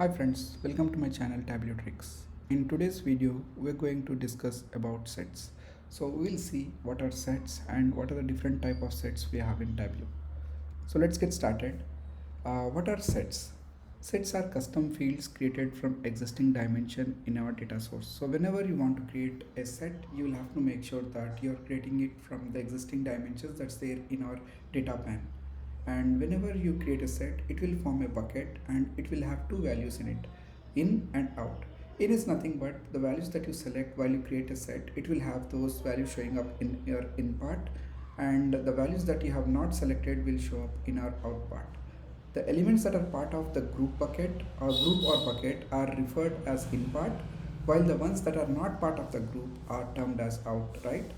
Hi friends, welcome to my channel Tableau Tricks. In today's video, we're going to discuss about sets. So we'll see what are sets and what are the different type of sets we have in Tableau. So let's get started. What are sets? Sets are custom fields created from existing dimension in our data source. So whenever you want to create a set, you will have to make sure that you're creating it from the existing dimensions that's there in our data pane. And whenever you create a set, it will form a bucket and it will have two values in it, in and out. In is nothing but the values that you select while you create a set. It will have those values showing up in your in part, and the values that you have not selected will show up in our out part. The elements that are part of the group bucket or group or bucket are referred as in part, while the ones that are not part of the group are termed as out, right?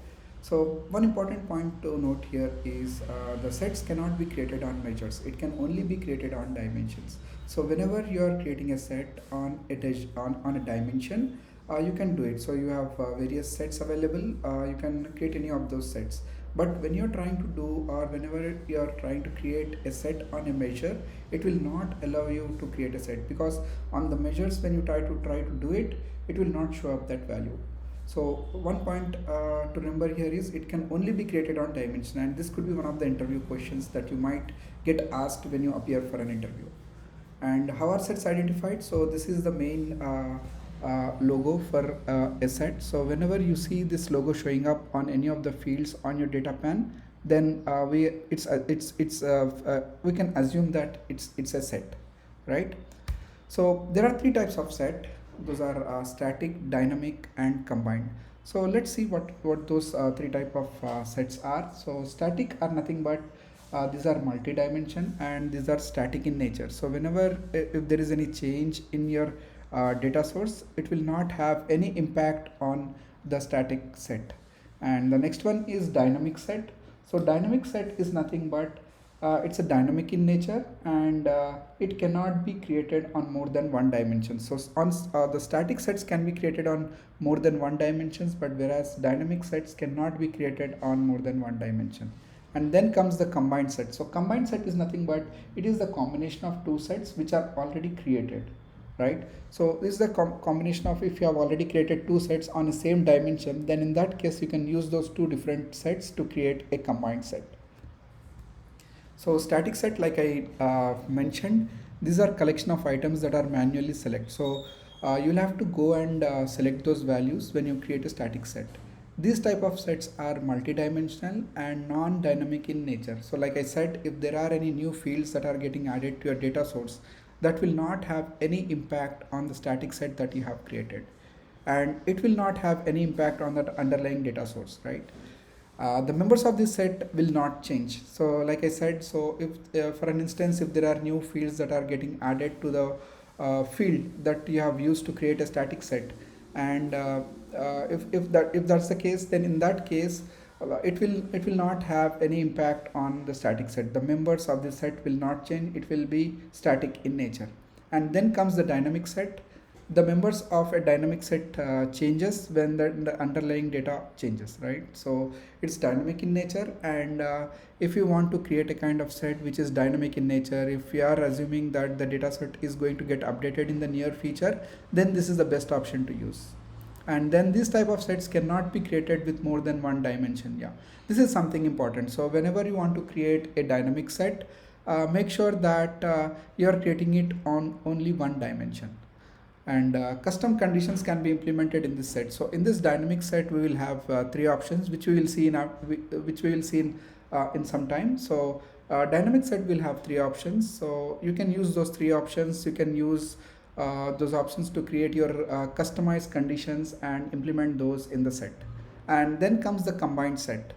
So one important point to note here is the sets cannot be created on measures. It can only be created on dimensions. So whenever you are creating a set on on a dimension, you can do it. So you have various sets available. You can create any of those sets. But when you're trying to do, or whenever you're trying to create a set on a measure, it will not allow you to create a set, because on the measures when you try to do it, it will not show up that value. So one point to remember here is it can only be created on dimension, and this could be one of the interview questions that you might get asked when you appear for an interview. And how are sets identified? So this is the main logo for a set. So whenever you see this logo showing up on any of the fields on your data pane, then we can assume that it's a set, right? So there are three types of set. Those are static, dynamic, and combined. So let's see what those three type of sets are. So static are nothing but these are multi-dimension and these are static in nature. So whenever if there is any change in your data source, it will not have any impact on the static set. And the next one is dynamic set. So dynamic set is nothing but it's a dynamic in nature, and it cannot be created on more than one dimension. So on the static sets can be created on more than one dimensions, but whereas dynamic sets cannot be created on more than one dimension. And then comes the combined set. So combined set is nothing but it is the combination of two sets which are already created, right? So this is the combination of, if you have already created two sets on the same dimension, then in that case you can use those two different sets to create a combined set. So static set, like I mentioned, these are collection of items that are manually select. So you'll have to go and select those values when you create a static set. These type of sets are multidimensional and non-dynamic in nature. So like I said, if there are any new fields that are getting added to your data source, that will not have any impact on the static set that you have created. And it will not have any impact on that underlying data source, right? The members of this set will not change. So like I said, so if for an instance, if there are new fields that are getting added to the field that you have used to create a static set, and if that's the case, then in that case it will not have any impact on the static set. The members of the set will not change. It will be static in nature. And then comes the dynamic set. The members of a dynamic set changes when the underlying data changes, right? So it's dynamic in nature. And if you want to create a kind of set which is dynamic in nature, if we are assuming that the data set is going to get updated in the near future, then this is the best option to use. And then this type of sets cannot be created with more than one dimension. Yeah, this is something important. So whenever you want to create a dynamic set, make sure that you are creating it on only one dimension. And custom conditions can be implemented in this set. So in this dynamic set, we will have three options which we will see in some time. So dynamic set will have three options. So you can use those three options. You can use those options to create your customized conditions and implement those in the set. And then comes the combined set.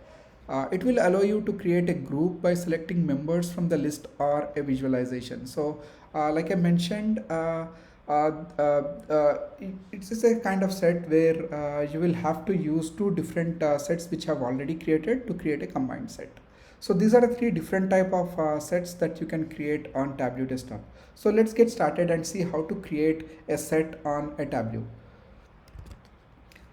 It will allow you to create a group by selecting members from the list or a visualization. So like I mentioned, uh, uh, uh, it's just a kind of set where you will have to use two different sets which have already created to create a combined set. So these are the three different type of sets that you can create on Tableau desktop. So let's get started and see how to create a set on a Tableau.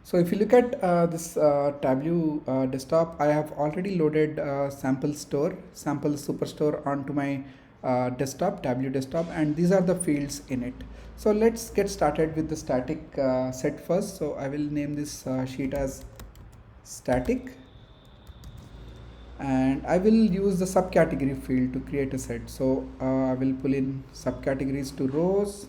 So if you look at this Tableau desktop, I have already loaded sample superstore onto my desktop, Tableau desktop, and these are the fields in it. So let's get started with the static set first. So I will name this sheet as static, and I will use the subcategory field to create a set. So I will pull in subcategories to rows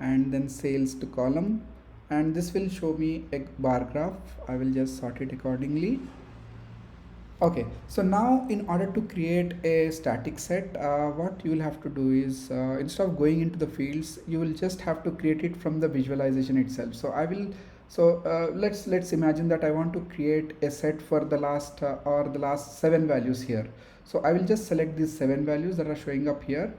and then sales to column, and this will show me a bar graph. I will just sort it accordingly. Okay, so now in order to create a static set, what you will have to do is instead of going into the fields, you will just have to create it from the visualization itself. So I will, let's imagine that I want to create a set for the last or the last 7 values here. So I will just select these 7 values that are showing up here,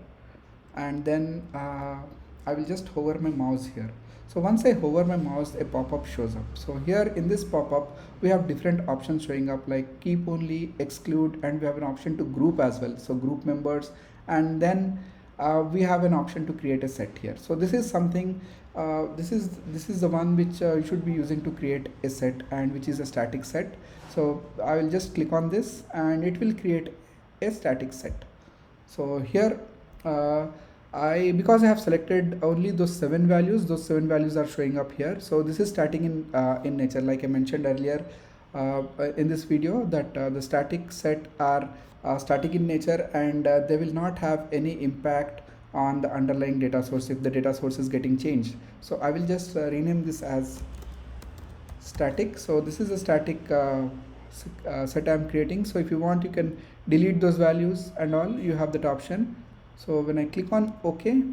and then I will just hover my mouse here. So once I hover my mouse, a pop-up shows up. So here in this pop-up, we have different options showing up like keep only, exclude, and we have an option to group as well. So group members, and then we have an option to create a set here. So this is something, this is the one which you should be using to create a set, and which is a static set. So I will just click on this and it will create a static set. So here, because I have selected only those 7 values, those 7 values are showing up here. So this is static in nature, like I mentioned earlier in this video, that the static set are static in nature, and they will not have any impact on the underlying data source if the data source is getting changed. So I will just rename this as static. So this is a static set I'm creating. So if you want, you can delete those values and all, you have that option. So when I click on OK,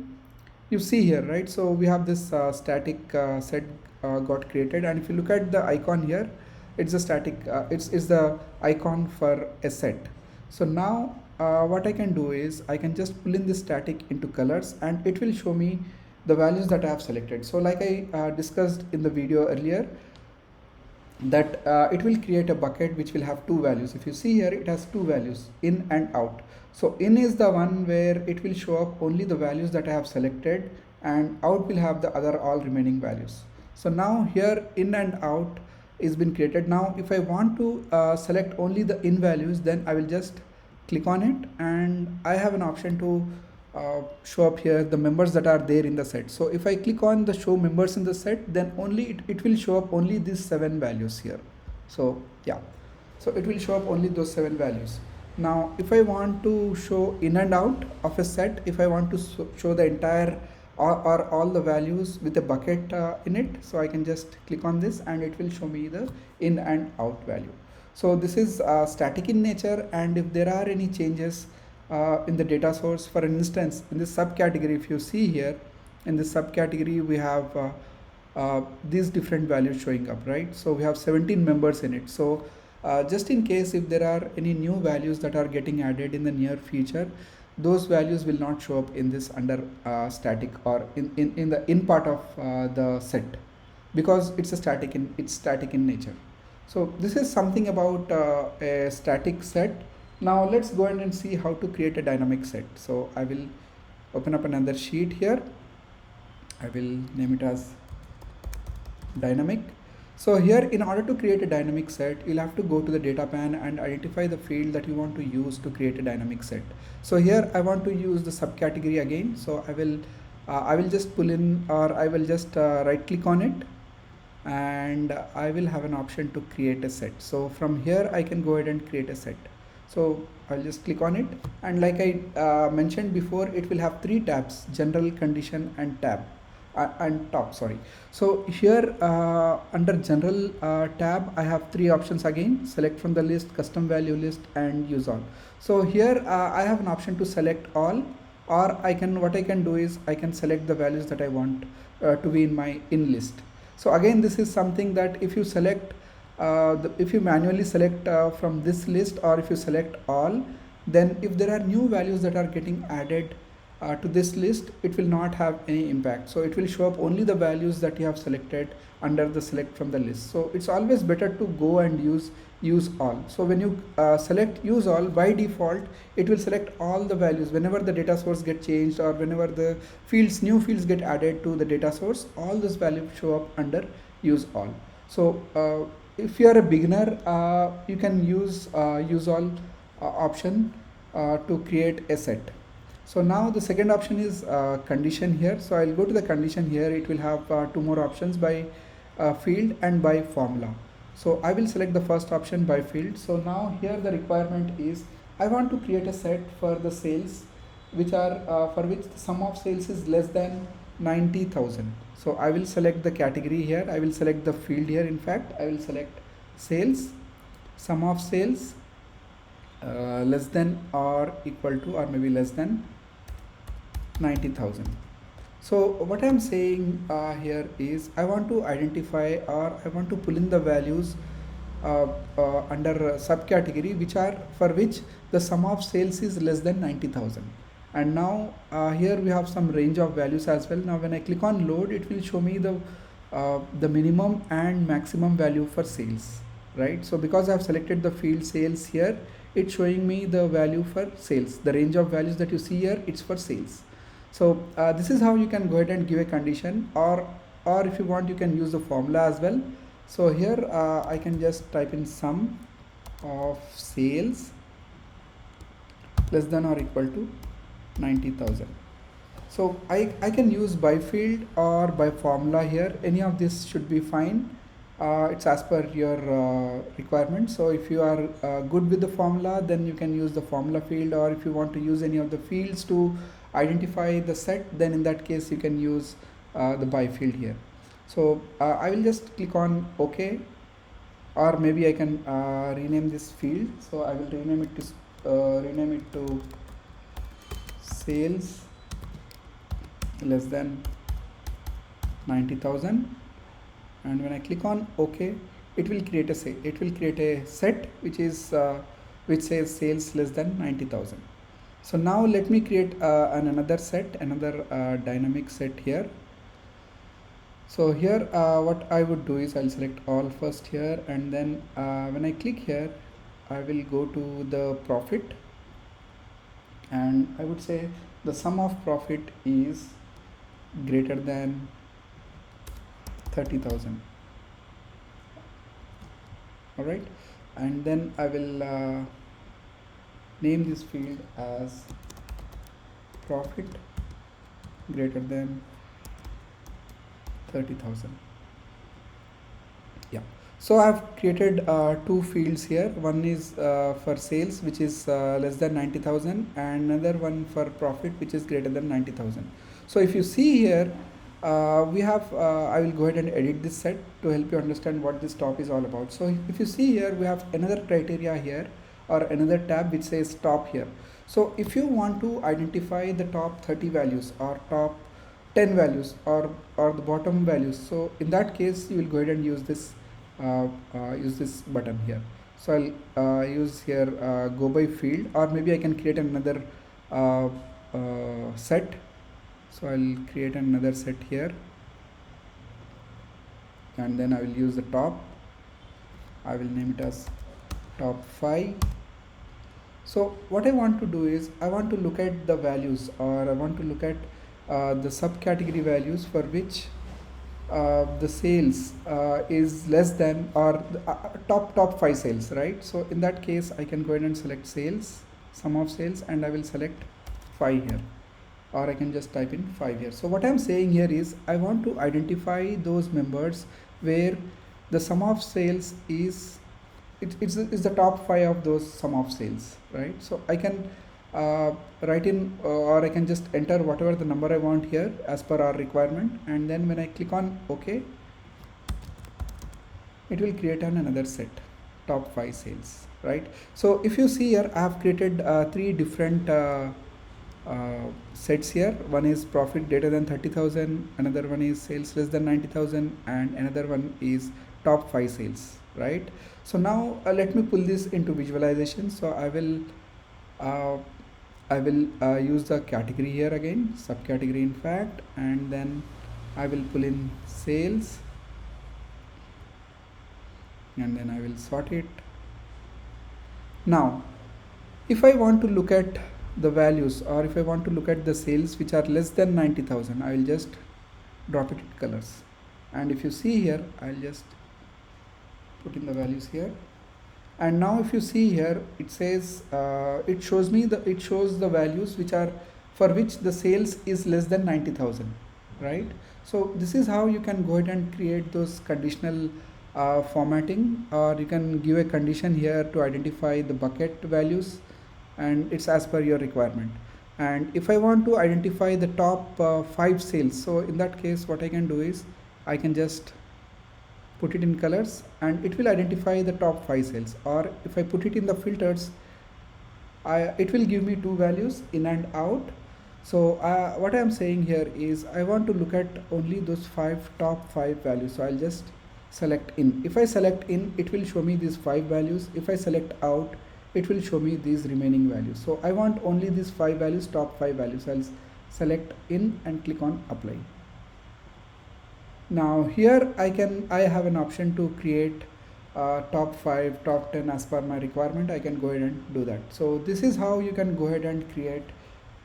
you see here, right? So we have this static set got created, and if you look at the icon here, it's a static, it's the icon for a set. So now what I can do is I can just pull in this static into colors, and it will show me the values that I have selected. So like I discussed in the video earlier, that it will create a bucket which will have 2 values. If you see here, it has 2 values, in and out. So in is the one where it will show up only the values that I have selected, and out will have the other all remaining values. So now here in and out is been created. Now if I want to select only the in values, then I will just click on it, and I have an option to show up here the members that are there in the set. So if I click on the show members in the set, then only it will show up only these 7 values here. So yeah, so it will show up only those 7 values. Now if I want to show in and out of a set, if I want to show the entire or all the values with a bucket in it, so I can just click on this and it will show me the in and out value. So this is static in nature, and if there are any changes in the data source, for instance in this subcategory, if you see here in this subcategory, we have these different values showing up, right? So we have 17 members in it. So just in case if there are any new values that are getting added in the near future, those values will not show up in this under static or in the in part of the set, because it's static in nature. So this is something about a static set. Now let's go ahead and see how to create a dynamic set. So I will open up another sheet here. I will name it as dynamic. So here, in order to create a dynamic set, you'll have to go to the data pane and identify the field that you want to use to create a dynamic set. So here I want to use the subcategory again. So I will just pull in, or I will just right click on it, and I will have an option to create a set. So from here I can go ahead and create a set. So I'll just click on it, and like I mentioned before, it will have 3 tabs: general, condition, and top. Sorry. So here under general tab, I have 3 options again: select from the list, custom value list, and use all. So here I have an option to select all, or what I can do is I can select the values that I want to be in my in list. So again, this is something that if you select if you manually select from this list, or if you select all, then if there are new values that are getting added to this list, it will not have any impact. So it will show up only the values that you have selected under the select from the list. So it's always better to go and use all. So when you select use all, by default it will select all the values. Whenever the data source get changed, or whenever the new fields get added to the data source, all those values show up under use all. So if you are a beginner, you can use all option to create a set. So now the second option is condition here. So I'll go to the condition here. It will have two more options, by field and by formula. So I will select the first option, by field. So now here the requirement is I want to create a set for the sales which are for which the sum of sales is less than 90,000. So I will select the category here. I will select the field here. In fact, I will select sales, sum of sales less than or equal to or maybe less than 90,000. So what I'm saying here is I want to identify or I want to pull in the values under subcategory which are for which the sum of sales is less than 90,000. And now here we have some range of values as well. Now when I click on load, it will show me the minimum and maximum value for sales, right? So because I have selected the field sales here, it's showing me the value for sales. The range of values that you see here, it's for sales. So this is how you can go ahead and give a condition, or if you want, you can use the formula as well. So here I can just type in sum of sales less than or equal to 90,000. So I can use by field or by formula here. Any of this should be fine. It's as per your requirement. So if you are good with the formula, then you can use the formula field, or if you want to use any of the fields to identify the set, then in that case you can use the by field here. So I will just click on OK, or maybe I can rename this field. So I will rename it to sales less than 90,000. And when I click on OK, it will create a set which is which says sales less than 90,000. So now let me create another dynamic set here. So here what I would do is I'll select all first here, and then when I click here, I will go to the profit, and I would say the sum of profit is greater than 30,000. Alright, and then I will name this field as profit greater than 30,000. Yeah, so I have created two fields here. One is for sales, which is less than 90,000, and another one for profit, which is greater than 90,000. So if you see here, we have I will go ahead and edit this set to help you understand what this top is all about. So if you see here, we have another criteria here, or another tab which says top here. So if you want to identify the top 30 values or top 10 values or the bottom values, so in that case you will go ahead and use this button here. So I'll use here go by field, or maybe I can create another set. So I'll create another set here, and then I will use the top. I will name it as top 5. So what I want to do is I want to look at the values, or I want to look at the subcategory values for which the sales is less than, or the, top 5 sales, right? So in that case I can go ahead and select sales, sum of sales, and I will select 5 here, or I can just type in 5 here. So what I'm saying here is I want to identify those members where the sum of sales is it's the top 5 of those sum of sales, right? So I can write in or I can just enter whatever the number I want here as per our requirement, and then when I click on OK, it will create another set, top 5 sales, right? So if you see here, I have created 3 different sets here. One is profit greater than 30,000, another one is sales less than 90,000, and another one is top 5 sales, right? So now let me pull this into visualization. So I will use the category here again, subcategory in fact, and then I will pull in sales, and then I will sort it. Now if I want to look at the values, or if I want to look at the sales which are less than 90,000, I will just drop it in colors, and if you see here, I'll just put in the values here. And now if you see here, it says it shows the values which are for which the sales is less than 90,000, right? So this is how you can go ahead and create those conditional formatting, or you can give a condition here to identify the bucket values, and it's as per your requirement. And if I want to identify the top 5 sales, so in that case what I can do is I can just put it in colors and it will identify the top 5 sales. Or if I put it in the filters, it will give me two values, in and out. So what I am saying here is I want to look at only those top 5 values. So I'll just select in. If I select in, it will show me these 5 values. If I select out, it will show me these remaining values. So I want only these 5 values, top 5 values. I'll select in and click on apply. Now here I have an option to create top 5, top 10 as per my requirement. I can go ahead and do that. So this is how you can go ahead and create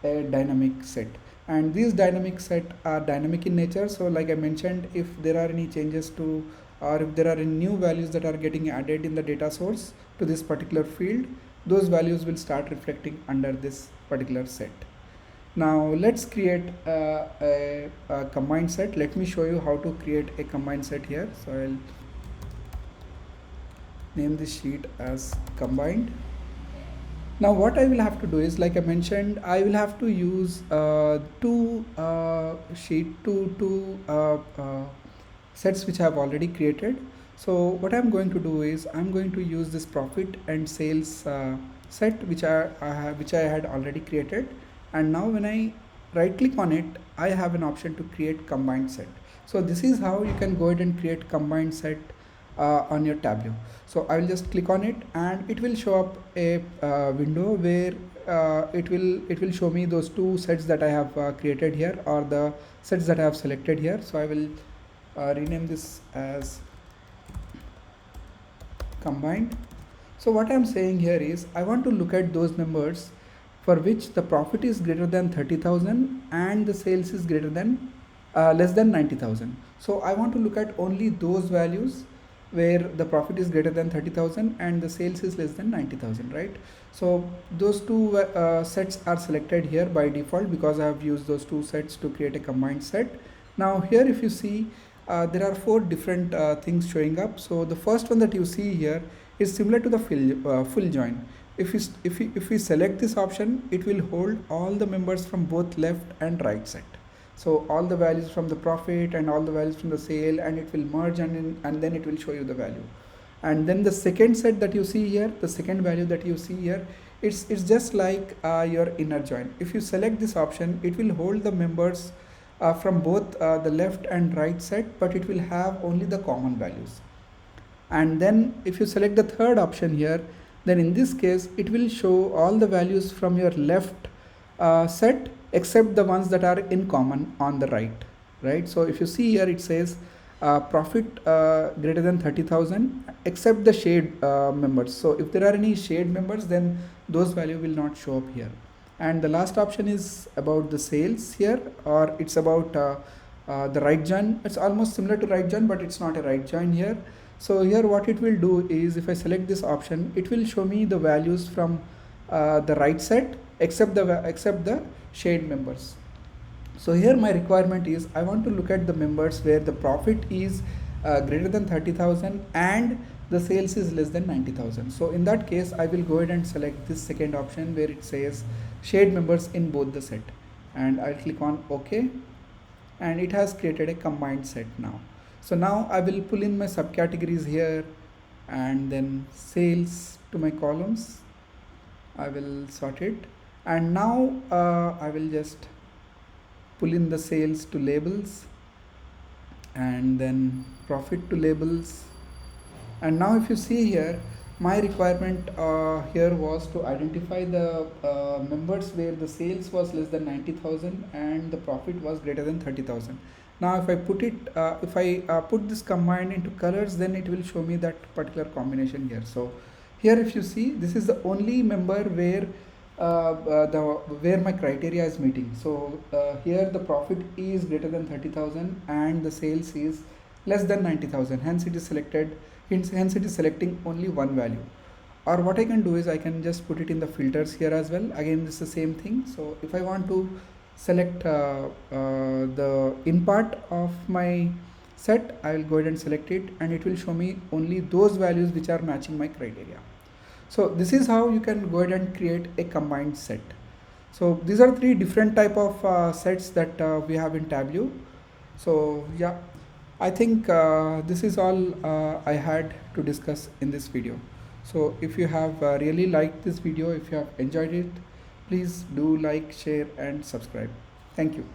a dynamic set. And these dynamic set are dynamic in nature. So like I mentioned, if there are any changes to, or if there are any new values that are getting added in the data source to this particular field, those values will start reflecting under this particular set. Now let's create a combined set. Let me show you how to create a combined set here. So I'll name this sheet as combined. Now what I will have to do is, like I mentioned, I will have to use two sets which I have already created. So what I'm going to do is I'm going to use this profit and sales set which I had already created. And now when I right click on it, I have an option to create combined set. So this is how you can go ahead and create combined set on your Tableau. So I will just click on it and it will show up a window where it will show me those two sets that I have created here, or the sets that I have selected here. So I will rename this as combined. So what I am saying here is I want to look at those members for which the profit is greater than 30,000 and the sales is greater than less than 90,000. So I want to look at only those values where the profit is greater than 30,000 and the sales is less than 90,000, right? So those two sets are selected here by default because I have used those two sets to create a combined set. Now here if you see, there are 4 different things showing up. So the first one that you see here is similar to the full join. If we select this option, it will hold all the members from both left and right set. So all the values from the profit and all the values from the sale, and it will merge and then it will show you the value. And then the second set that you see here, the second value that you see here, it's just like your inner join. If you select this option, it will hold the members from both the left and right set, but it will have only the common values. And then if you select the third option here, then in this case it will show all the values from your left set except the ones that are in common on the right. So if you see here, it says profit greater than 30,000 except the shade members. So if there are any shade members, then those value will not show up here. And the last option is about the sales here, or it's about the right join. It's almost similar to right join, but it's not a right join here. So here what it will do is, if I select this option, it will show me the values from the right set except the shade members. So here my requirement is I want to look at the members where the profit is greater than 30,000 and the sales is less than 90,000. So in that case, I will go ahead and select this second option where it says shade members in both the set, and I'll click on OK, and it has created a combined set now. So now I will pull in my subcategories here and then sales to my columns. I will sort it, and now I will just pull in the sales to labels and then profit to labels. And now if you see here, my requirement here was to identify the members where the sales was less than 90,000 and the profit was greater than 30,000. Now if I put it, put this combined into colors, then it will show me that particular combination here. So here if you see, this is the only member where where my criteria is meeting. So here the profit is greater than 30,000 and the sales is less than 90,000. Hence it is selected. Hence it is selecting only one value. or what I can do is I can just put it in the filters here as well. Again, this is the same thing. So if I want to select the in part of my set, I will go ahead and select it, and it will show me only those values which are matching my criteria. So this is how you can go ahead and create a combined set. So these are three different type of sets that we have in Tableau. So yeah, I think this is all I had to discuss in this video. So if you have really liked this video, if you have enjoyed it, please do like, share and subscribe. Thank you.